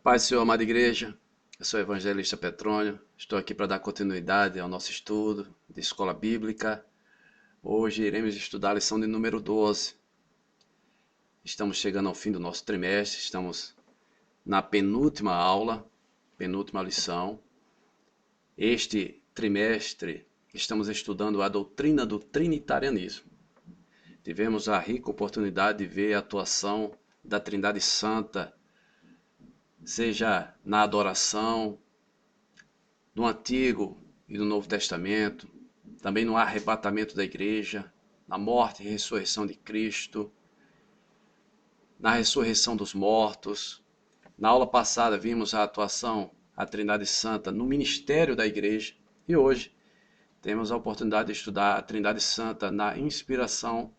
Paz do Senhor, amada igreja, eu sou o evangelista Petrônio, estou aqui para dar continuidade ao nosso estudo de escola bíblica. Hoje iremos estudar a lição de número 12. Estamos chegando ao fim do nosso trimestre, estamos na penúltima aula, penúltima lição. Este trimestre estamos estudando a doutrina do trinitarianismo. Tivemos a rica oportunidade de ver a atuação da Trindade Santa, seja na adoração, no Antigo e no Novo Testamento, também no arrebatamento da igreja, na morte e ressurreição de Cristo, na ressurreição dos mortos. Na aula passada vimos a atuação da Trindade Santa no ministério da igreja e hoje temos a oportunidade de estudar a Trindade Santa na inspiração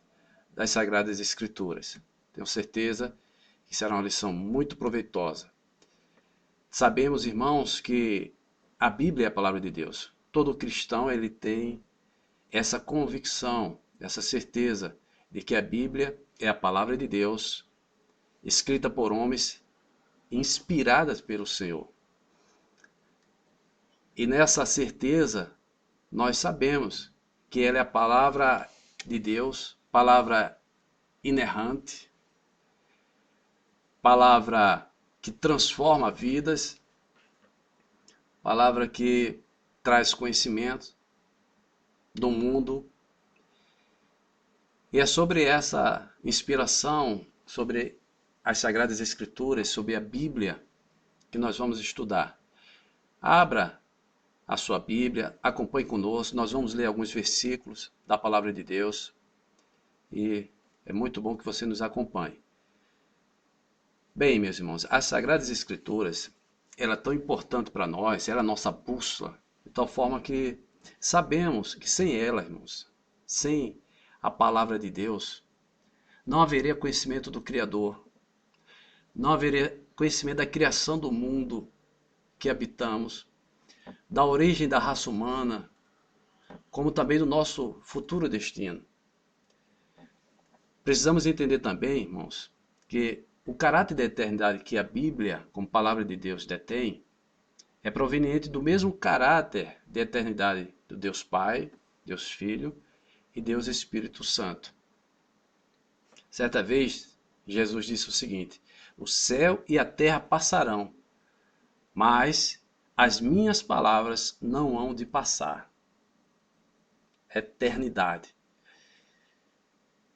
das Sagradas Escrituras. Tenho certeza que será uma lição muito proveitosa. Sabemos, irmãos, que a Bíblia é a palavra de Deus. Todo cristão ele tem essa convicção, essa certeza de que a Bíblia é a palavra de Deus, escrita por homens, inspiradas pelo Senhor. E nessa certeza, nós sabemos que ela é a palavra de Deus, palavra inerrante, palavra que transforma vidas, palavra que traz conhecimento do mundo. E é sobre essa inspiração, sobre as Sagradas Escrituras, sobre a Bíblia, que nós vamos estudar. Abra a sua Bíblia, acompanhe conosco, nós vamos ler alguns versículos da Palavra de Deus e é muito bom que você nos acompanhe. Bem, meus irmãos, as Sagradas Escrituras, ela é tão importante para nós, ela é a nossa bússola, de tal forma que sabemos que sem ela, irmãos, sem a palavra de Deus, não haveria conhecimento do Criador, não haveria conhecimento da criação do mundo que habitamos, da origem da raça humana, como também do nosso futuro destino. Precisamos entender também, irmãos, que o caráter da eternidade que a Bíblia, como palavra de Deus, detém, é proveniente do mesmo caráter de eternidade do Deus Pai, Deus Filho e Deus Espírito Santo. Certa vez, Jesus disse o seguinte: o céu e a terra passarão, mas as minhas palavras não hão de passar. Eternidade.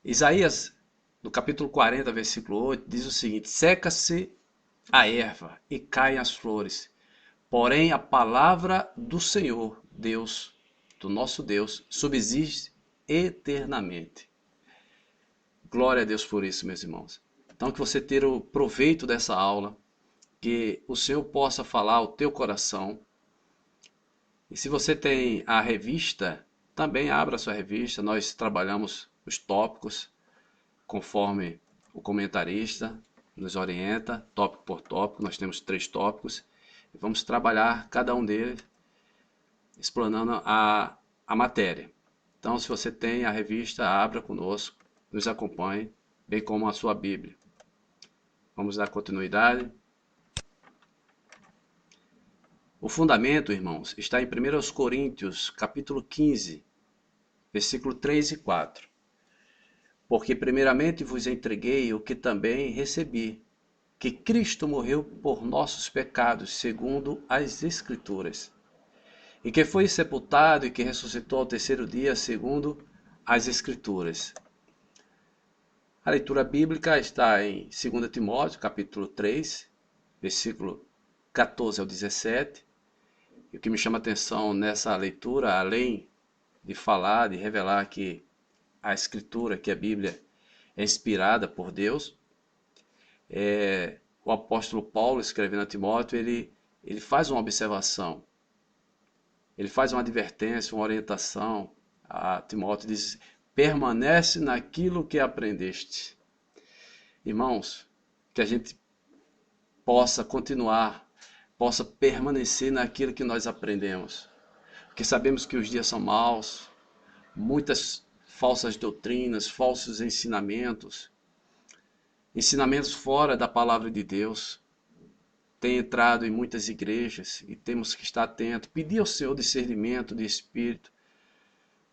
Isaías, no capítulo 40, versículo 8, diz o seguinte: seca-se a erva e caem as flores, porém a palavra do Senhor, Deus, do nosso Deus, subsiste eternamente. Glória a Deus por isso, meus irmãos. Então, que você tenha o proveito dessa aula, que o Senhor possa falar ao teu coração. E se você tem a revista, também abra a sua revista. Nós trabalhamos os tópicos conforme o comentarista nos orienta, tópico por tópico. Nós temos 3 tópicos e vamos trabalhar cada um deles, explanando a matéria. Então, se você tem a revista, abra conosco, nos acompanhe, bem como a sua Bíblia. Vamos dar continuidade. O fundamento, irmãos, está em 1 Coríntios, capítulo 15, versículo 3 e 4. Porque primeiramente vos entreguei o que também recebi, que Cristo morreu por nossos pecados, segundo as Escrituras, e que foi sepultado e que ressuscitou ao terceiro dia, segundo as Escrituras. A leitura bíblica está em 2 Timóteo, capítulo 3, versículo 14 ao 17. E o que me chama a atenção nessa leitura, além de falar, de revelar que a Escritura, que a Bíblia é inspirada por Deus, o apóstolo Paulo, escrevendo a Timóteo, ele faz uma observação, ele faz uma advertência, uma orientação a Timóteo, diz: permanece naquilo que aprendeste. Irmãos, que a gente possa continuar, possa permanecer naquilo que nós aprendemos, porque sabemos que os dias são maus, muitas falsas doutrinas, falsos ensinamentos fora da palavra de Deus. tem entrado em muitas igrejas e temos que estar atentos, pedir ao Senhor discernimento de espírito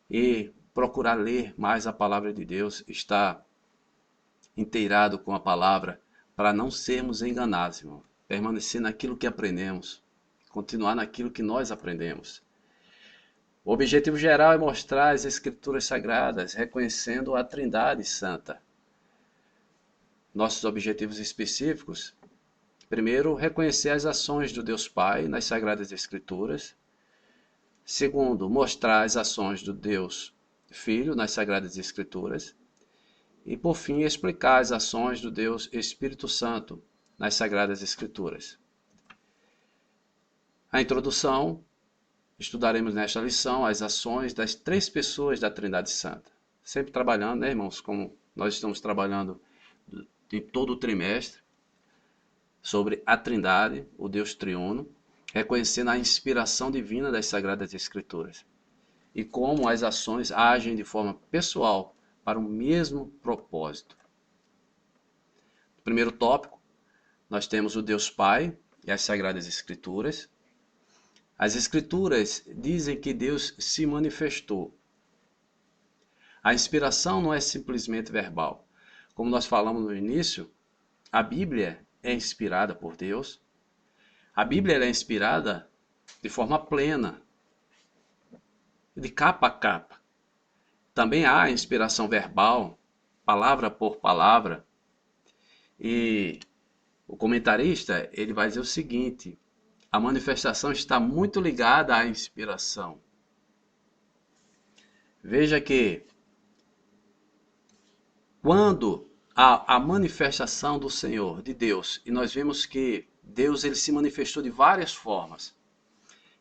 e procurar ler mais a palavra de Deus, estar inteirado com a palavra, para não sermos enganados, irmão. Permanecer naquilo que aprendemos, continuar naquilo que nós aprendemos. O objetivo geral é mostrar as Escrituras Sagradas, reconhecendo a Trindade Santa. Nossos objetivos específicos: primeiro, reconhecer as ações do Deus Pai nas Sagradas Escrituras. Segundo, mostrar as ações do Deus Filho nas Sagradas Escrituras. E, por fim, explicar as ações do Deus Espírito Santo nas Sagradas Escrituras. A introdução: estudaremos nesta lição as ações das 3 pessoas da Trindade Santa. Sempre trabalhando, né, irmãos, como nós estamos trabalhando em todo o trimestre, sobre a Trindade, o Deus Triuno, reconhecendo a inspiração divina das Sagradas Escrituras e como as ações agem de forma pessoal para o mesmo propósito. No primeiro tópico, nós temos o Deus Pai e as Sagradas Escrituras. As Escrituras dizem que Deus se manifestou. A inspiração não é simplesmente verbal. Como nós falamos no início, a Bíblia é inspirada por Deus. A Bíblia é inspirada de forma plena, de capa a capa. Também há inspiração verbal, palavra por palavra. E o comentarista, ele vai dizer o seguinte: a manifestação está muito ligada à inspiração. Veja que quando há a manifestação do Senhor, de Deus, e nós vemos que Deus ele se manifestou de várias formas.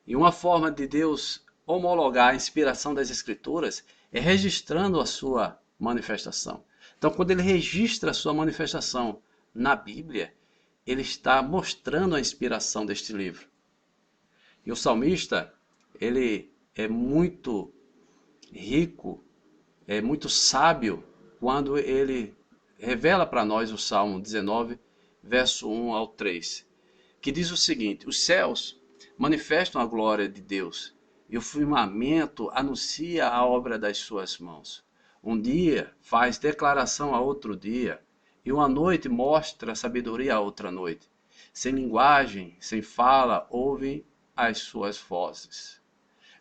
E uma forma de Deus homologar a inspiração das Escrituras é registrando a sua manifestação. Então, quando ele registra a sua manifestação na Bíblia, ele está mostrando a inspiração deste livro. E o salmista, ele é muito rico, é muito sábio, quando ele revela para nós o Salmo 19, verso 1 ao 3, que diz o seguinte: os céus manifestam a glória de Deus, e o firmamento anuncia a obra das suas mãos. Um dia faz declaração a outro dia, e uma noite mostra sabedoria a outra noite. Sem linguagem, sem fala, ouvem as suas vozes.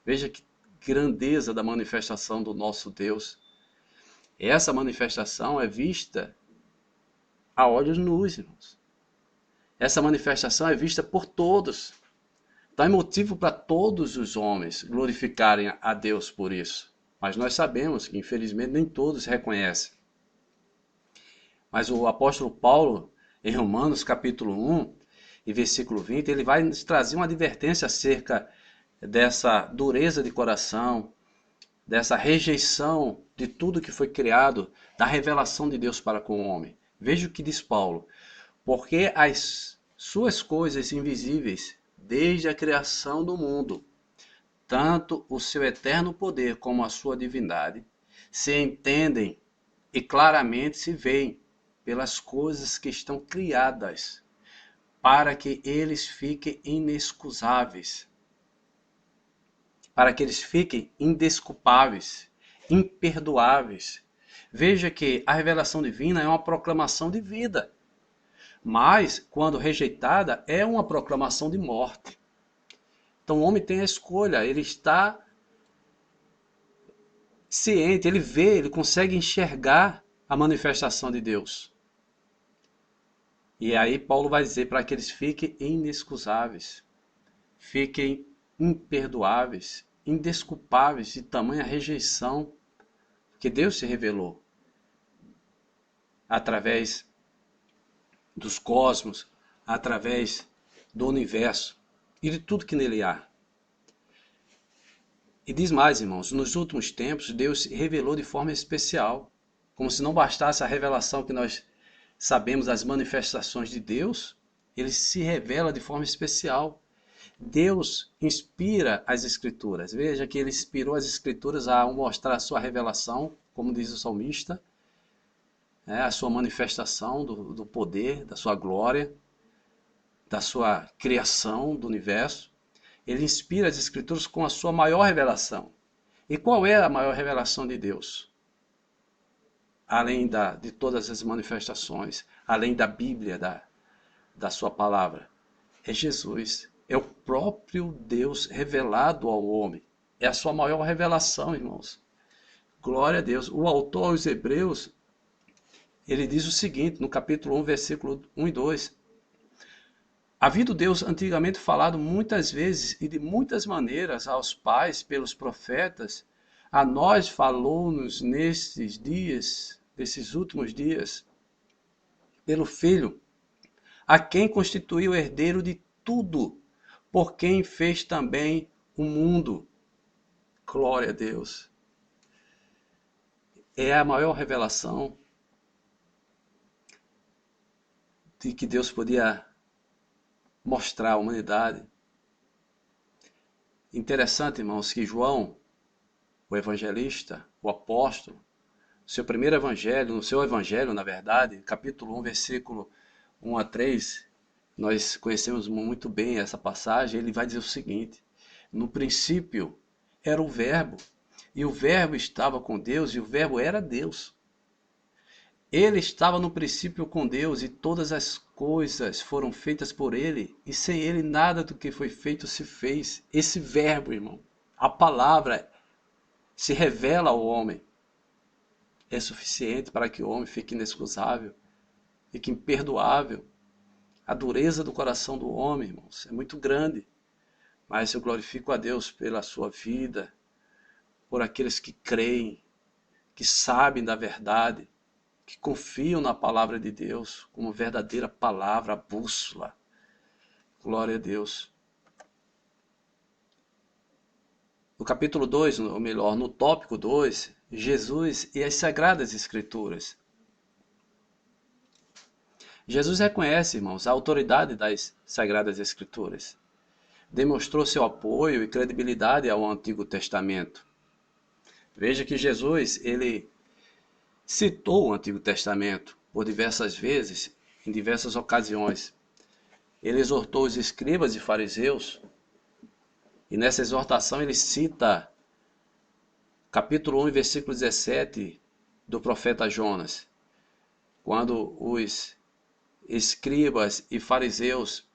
Veja que grandeza da manifestação do nosso Deus. Essa manifestação é vista a olhos nus, irmãos. Essa manifestação é vista por todos. Então é motivo para todos os homens glorificarem a Deus por isso. Mas nós sabemos que, infelizmente, nem todos reconhecem. Mas o apóstolo Paulo, em Romanos capítulo 1 e versículo 20, ele vai nos trazer uma advertência acerca dessa dureza de coração, dessa rejeição de tudo que foi criado, da revelação de Deus para com o homem. Veja o que diz Paulo: porque as suas coisas invisíveis, desde a criação do mundo, tanto o seu eterno poder como a sua divindade, se entendem e claramente se veem pelas coisas que estão criadas, para que eles fiquem inexcusáveis, para que eles fiquem indesculpáveis, imperdoáveis. Veja que a revelação divina é uma proclamação de vida, mas, quando rejeitada, é uma proclamação de morte. Então o homem tem a escolha, ele está ciente, ele vê, ele consegue enxergar a manifestação de Deus. E aí Paulo vai dizer para que eles fiquem inexcusáveis, fiquem imperdoáveis, indesculpáveis de tamanha rejeição que Deus se revelou através dos cosmos, através do universo e de tudo que nele há. E diz mais, irmãos, nos últimos tempos Deus se revelou de forma especial, como se não bastasse a revelação que nós sabemos, as manifestações de Deus, ele se revela de forma especial. Deus inspira as Escrituras. Veja que ele inspirou as Escrituras a mostrar a sua revelação, como diz o salmista, a sua manifestação do poder, da sua glória. da sua criação, do universo. Ele inspira as Escrituras com a sua maior revelação. E qual é a maior revelação de Deus? Além de todas as manifestações, além da Bíblia, da sua palavra, é Jesus. É o próprio Deus revelado ao homem. É a sua maior revelação, irmãos. Glória a Deus. O autor aos Hebreus, ele diz o seguinte, no capítulo 1, versículo 1 e 2. Havido Deus antigamente falado muitas vezes e de muitas maneiras aos pais pelos profetas, a nós falou-nos nestes dias, nesses últimos dias, pelo Filho, a quem constituiu herdeiro de tudo, por quem fez também o mundo. Glória a Deus. É a maior revelação de que Deus podia mostrar à humanidade. Interessante, irmãos, que João, o evangelista, o apóstolo, no seu evangelho, na verdade, capítulo 1, versículo 1 a 3, nós conhecemos muito bem essa passagem, ele vai dizer o seguinte: no princípio era o Verbo, e o Verbo estava com Deus, e o Verbo era Deus. Ele estava no princípio com Deus, e todas as coisas foram feitas por ele, e sem ele nada do que foi feito se fez. Esse Verbo, irmão, a palavra, se revela ao homem. É suficiente para que o homem fique inexcusável, fique imperdoável. A dureza do coração do homem, irmãos, é muito grande. Mas eu glorifico a Deus pela sua vida, por aqueles que creem, que sabem da verdade, que confiam na palavra de Deus como verdadeira palavra, bússola. Glória a Deus. No capítulo 2, ou melhor, no tópico 2, Jesus e as Sagradas Escrituras. Jesus reconhece, irmãos, a autoridade das Sagradas Escrituras. Demonstrou seu apoio e credibilidade ao Antigo Testamento. Veja que Jesus, ele citou o Antigo Testamento por diversas vezes, em diversas ocasiões. Ele exortou os escribas e fariseus, e nessa exortação ele cita capítulo 1, versículo 17 do profeta Jonas, quando os escribas e fariseus,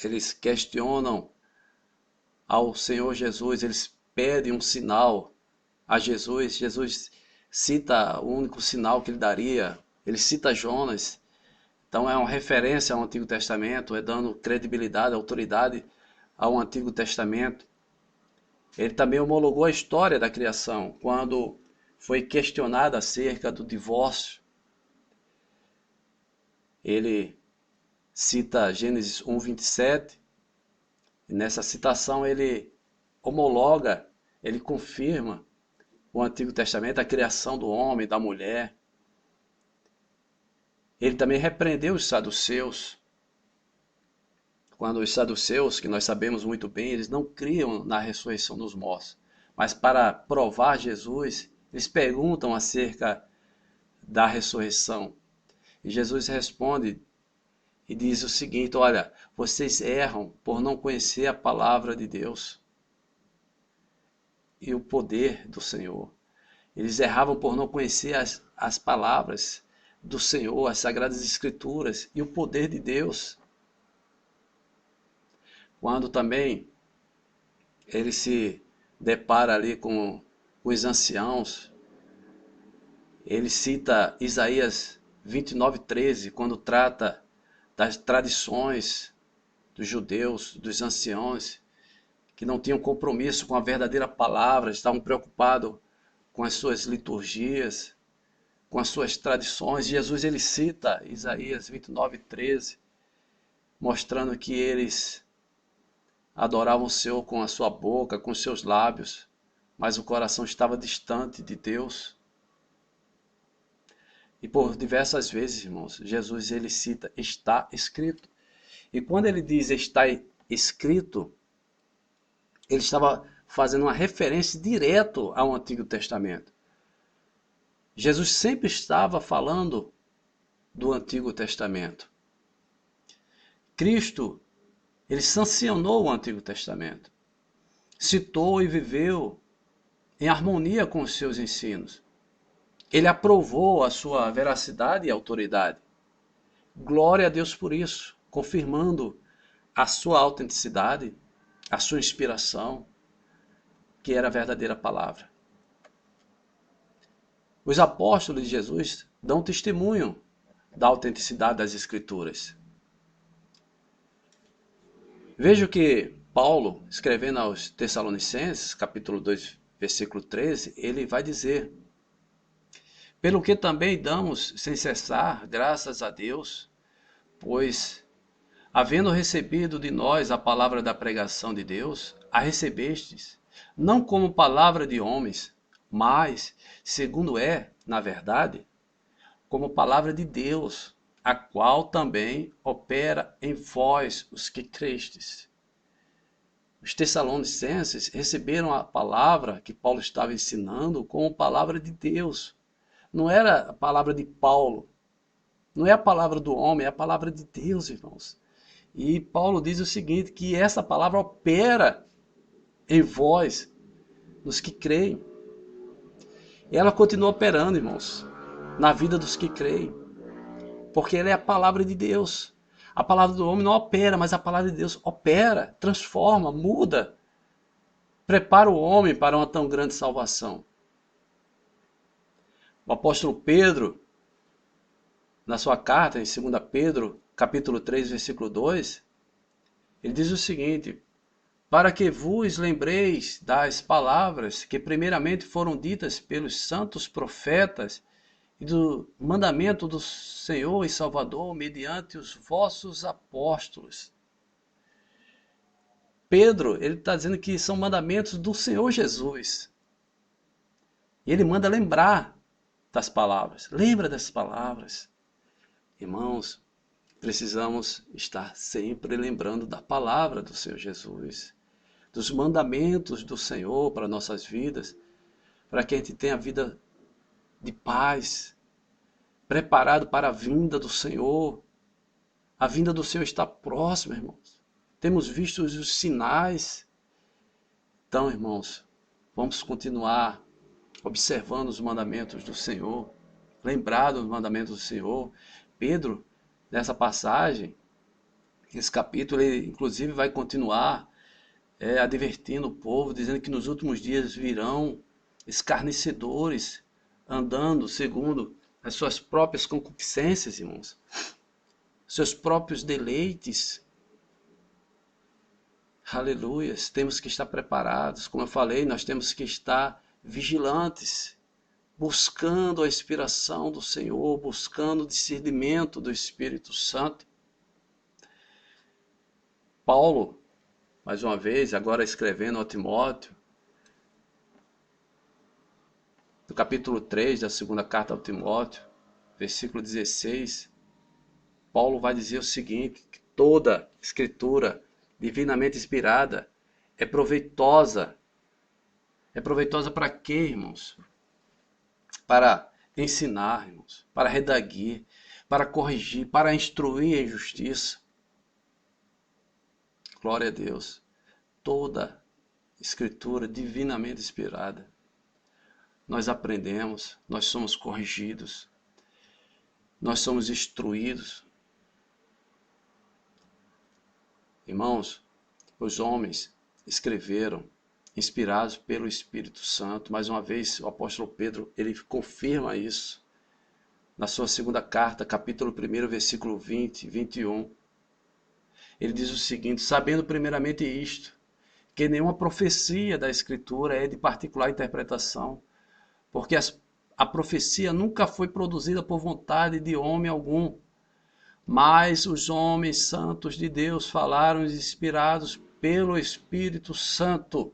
eles questionam ao Senhor Jesus, eles pedem um sinal a Jesus. Jesus cita o único sinal que ele daria, ele cita Jonas. Então é uma referência ao Antigo Testamento, é dando credibilidade, autoridade ao Antigo Testamento. Ele também homologou a história da criação, quando foi questionado acerca do divórcio. Ele cita Gênesis 1, 27, e nessa citação ele homologa, ele confirma o Antigo Testamento, a criação do homem e da mulher. Ele também repreendeu os saduceus, quando os saduceus, que nós sabemos muito bem, eles não criam na ressurreição dos mortos, mas para provar Jesus, eles perguntam acerca da ressurreição. E Jesus responde e diz o seguinte: olha, vocês erram por não conhecer a palavra de Deus e o poder do Senhor. Eles erravam por não conhecer as palavras do Senhor, as Sagradas Escrituras e o poder de Deus. Quando também ele se depara ali com os anciãos, ele cita Isaías 29:13, quando trata das tradições dos judeus, dos anciãos, que não tinham compromisso com a verdadeira palavra, estavam preocupados com as suas liturgias, com as suas tradições. Jesus ele cita Isaías 29:13, mostrando que eles adoravam o Senhor com a sua boca, com os seus lábios, mas o coração estava distante de Deus. E por diversas vezes, irmãos, Jesus ele cita, está escrito. E quando ele diz está escrito, ele estava fazendo uma referência direto ao Antigo Testamento. Jesus sempre estava falando do Antigo Testamento, Cristo, ele sancionou o Antigo Testamento, citou e viveu em harmonia com os seus ensinos. Ele aprovou a sua veracidade e autoridade. Glória a Deus por isso, confirmando a sua autenticidade, a sua inspiração, que era a verdadeira palavra. Os apóstolos de Jesus dão testemunho da autenticidade das Escrituras. Veja que Paulo, escrevendo aos Tessalonicenses, capítulo 2, versículo 13, ele vai dizer: pelo que também damos sem cessar graças a Deus, pois, havendo recebido de nós a palavra da pregação de Deus, a recebestes, não como palavra de homens, mas, segundo é, na verdade, como palavra de Deus, a qual também opera em vós os que crestes. Os Tessalonicenses receberam a palavra que Paulo estava ensinando como palavra de Deus. Não era a palavra de Paulo, não é a palavra do homem, é a palavra de Deus, irmãos. E Paulo diz o seguinte, que essa palavra opera em vós, nos que creem. E ela continua operando, irmãos, na vida dos que creem. Porque ela é a palavra de Deus. A palavra do homem não opera, mas a palavra de Deus opera, transforma, muda. Prepara o homem para uma tão grande salvação. O apóstolo Pedro, na sua carta, em 2 Pedro, capítulo 3, versículo 2, ele diz o seguinte: para que vos lembreis das palavras que primeiramente foram ditas pelos santos profetas e do mandamento do Senhor e Salvador mediante os vossos apóstolos. Pedro, ele está dizendo que são mandamentos do Senhor Jesus. E ele manda lembrar das palavras. Lembra das palavras. Irmãos, precisamos estar sempre lembrando da palavra do Senhor Jesus, dos mandamentos do Senhor para nossas vidas, para que a gente tenha vida de paz, preparado para a vinda do Senhor. A vinda do Senhor está próxima, irmãos. Temos visto os sinais. Então, irmãos, vamos continuar observando os mandamentos do Senhor, lembrar dos mandamentos do Senhor. Pedro, nessa passagem, esse capítulo, ele inclusive vai continuar advertindo o povo, dizendo que nos últimos dias virão escarnecedores, andando segundo as suas próprias concupiscências, irmãos, seus próprios deleites. Aleluias, temos que estar preparados. Como eu falei, nós temos que estar vigilantes, buscando a inspiração do Senhor, buscando o discernimento do Espírito Santo. Paulo, mais uma vez, agora escrevendo ao Timóteo, no capítulo 3 da segunda carta ao Timóteo, versículo 16, Paulo vai dizer o seguinte, que toda escritura divinamente inspirada é proveitosa. É proveitosa para quê, irmãos? Para ensinar, irmãos, para redaguir, para corrigir, para instruir em justiça. Glória a Deus. Toda escritura divinamente inspirada. Nós aprendemos, nós somos corrigidos, nós somos instruídos. Irmãos, os homens escreveram, inspirados pelo Espírito Santo. Mais uma vez, o apóstolo Pedro, ele confirma isso na sua segunda carta, capítulo 1, versículo 20 e 21. Ele diz o seguinte: sabendo primeiramente isto, que nenhuma profecia da Escritura é de particular interpretação, porque a profecia nunca foi produzida por vontade de homem algum, mas os homens santos de Deus falaram inspirados pelo Espírito Santo.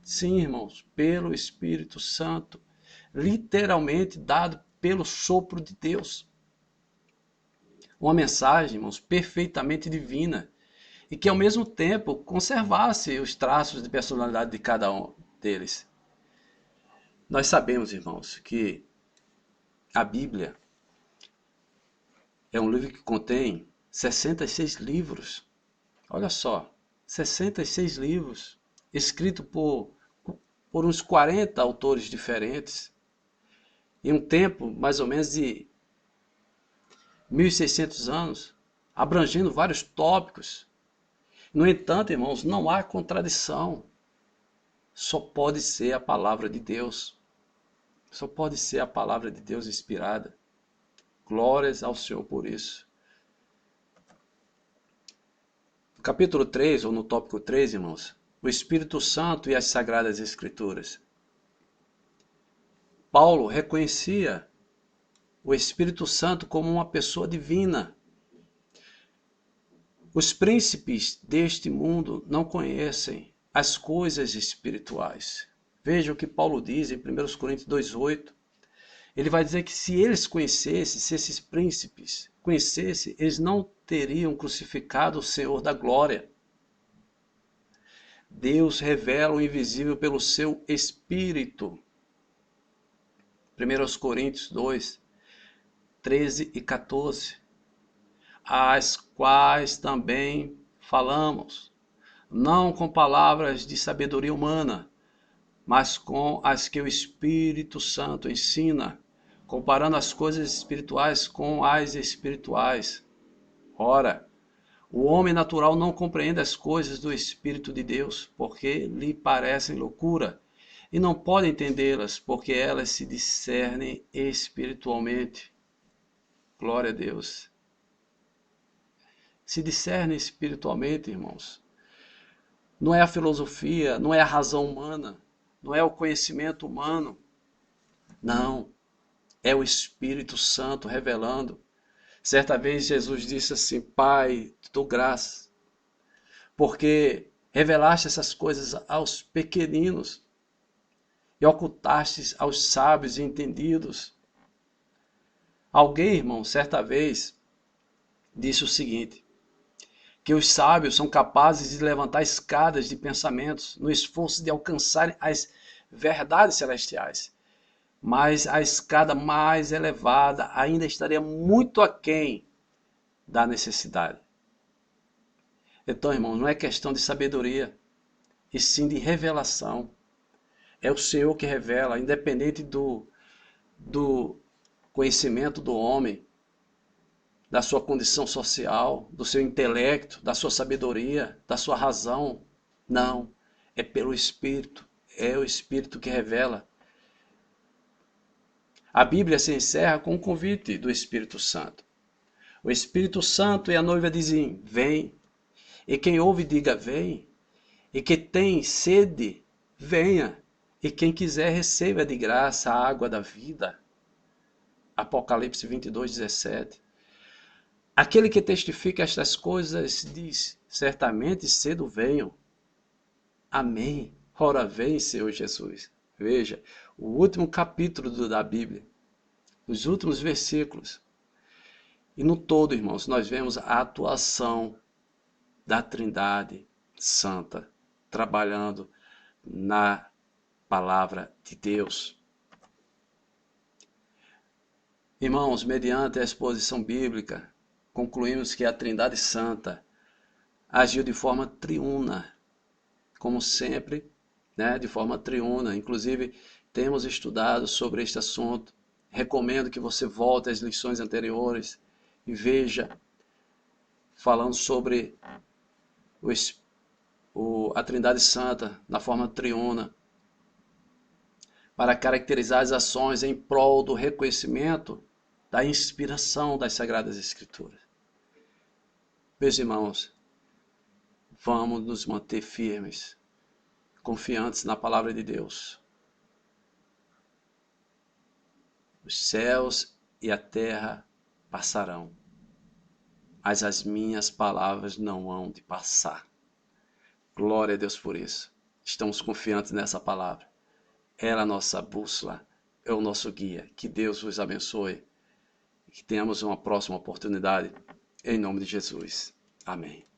Sim, irmãos, pelo Espírito Santo, literalmente dado pelo sopro de Deus. Uma mensagem, irmãos, perfeitamente divina e que ao mesmo tempo conservasse os traços de personalidade de cada um deles. Nós sabemos, irmãos, que a Bíblia é um livro que contém 66 livros. Olha só, 66 livros, escrito por uns 40 autores diferentes, em um tempo mais ou menos de 1.600 anos, abrangendo vários tópicos. No entanto, irmãos, não há contradição. Só pode ser a palavra de Deus. Só pode ser a palavra de Deus inspirada. Glórias ao Senhor por isso. No capítulo 3, ou no tópico 3, irmãos, o Espírito Santo e as Sagradas Escrituras. Paulo reconhecia o Espírito Santo como uma pessoa divina. Os príncipes deste mundo não conhecem as coisas espirituais. Veja o que Paulo diz em 1 Coríntios 2,8. Ele vai dizer que se eles conhecessem, se esses príncipes conhecessem, eles não teriam crucificado o Senhor da glória. Deus revela o invisível pelo seu Espírito. 1 Coríntios 2, 13 e 14. As quais também falamos, não com palavras de sabedoria humana, mas com as que o Espírito Santo ensina, comparando as coisas espirituais com as espirituais. Ora, o homem natural não compreende as coisas do Espírito de Deus, porque lhe parecem loucura, e não pode entendê-las, porque elas se discernem espiritualmente. Glória a Deus. Se discernem espiritualmente, irmãos. Não é a filosofia, não é a razão humana, não é o conhecimento humano. Não, é o Espírito Santo revelando. Certa vez Jesus disse assim: Pai, te dou graças, porque revelaste essas coisas aos pequeninos e ocultaste aos sábios e entendidos. Alguém, irmão, certa vez disse o seguinte: que os sábios são capazes de levantar escadas de pensamentos no esforço de alcançarem as verdades celestiais. Mas a escada mais elevada ainda estaria muito aquém da necessidade. Então, irmão, não é questão de sabedoria, e sim de revelação. É o Senhor que revela, independente do conhecimento do homem, da sua condição social, do seu intelecto, da sua sabedoria, da sua razão. Não, é pelo Espírito, é o Espírito que revela. A Bíblia se encerra com o convite do Espírito Santo. O Espírito Santo e a noiva dizem: vem. E quem ouve diga: vem. E quem tem sede, venha. E quem quiser receba de graça a água da vida. Apocalipse 22:17. Aquele que testifica estas coisas diz: certamente cedo venho. Amém. Ora vem, Senhor Jesus. Veja, o último capítulo da Bíblia, os últimos versículos. E no todo, irmãos, nós vemos a atuação da Trindade Santa trabalhando na palavra de Deus. Irmãos, mediante a exposição bíblica, concluímos que a Trindade Santa agiu de forma triuna, como sempre, né, de forma triuna. Inclusive, temos estudado sobre este assunto. Recomendo que você volte às lições anteriores e veja, falando sobre a Trindade Santa na forma triuna, para caracterizar as ações em prol do reconhecimento da inspiração das Sagradas Escrituras. Meus irmãos, vamos nos manter firmes, confiantes na palavra de Deus. Os céus e a terra passarão, mas as minhas palavras não hão de passar. Glória a Deus por isso. Estamos confiantes nessa palavra. Ela é a nossa bússola, é o nosso guia. Que Deus vos abençoe e que tenhamos uma próxima oportunidade. Em nome de Jesus. Amém.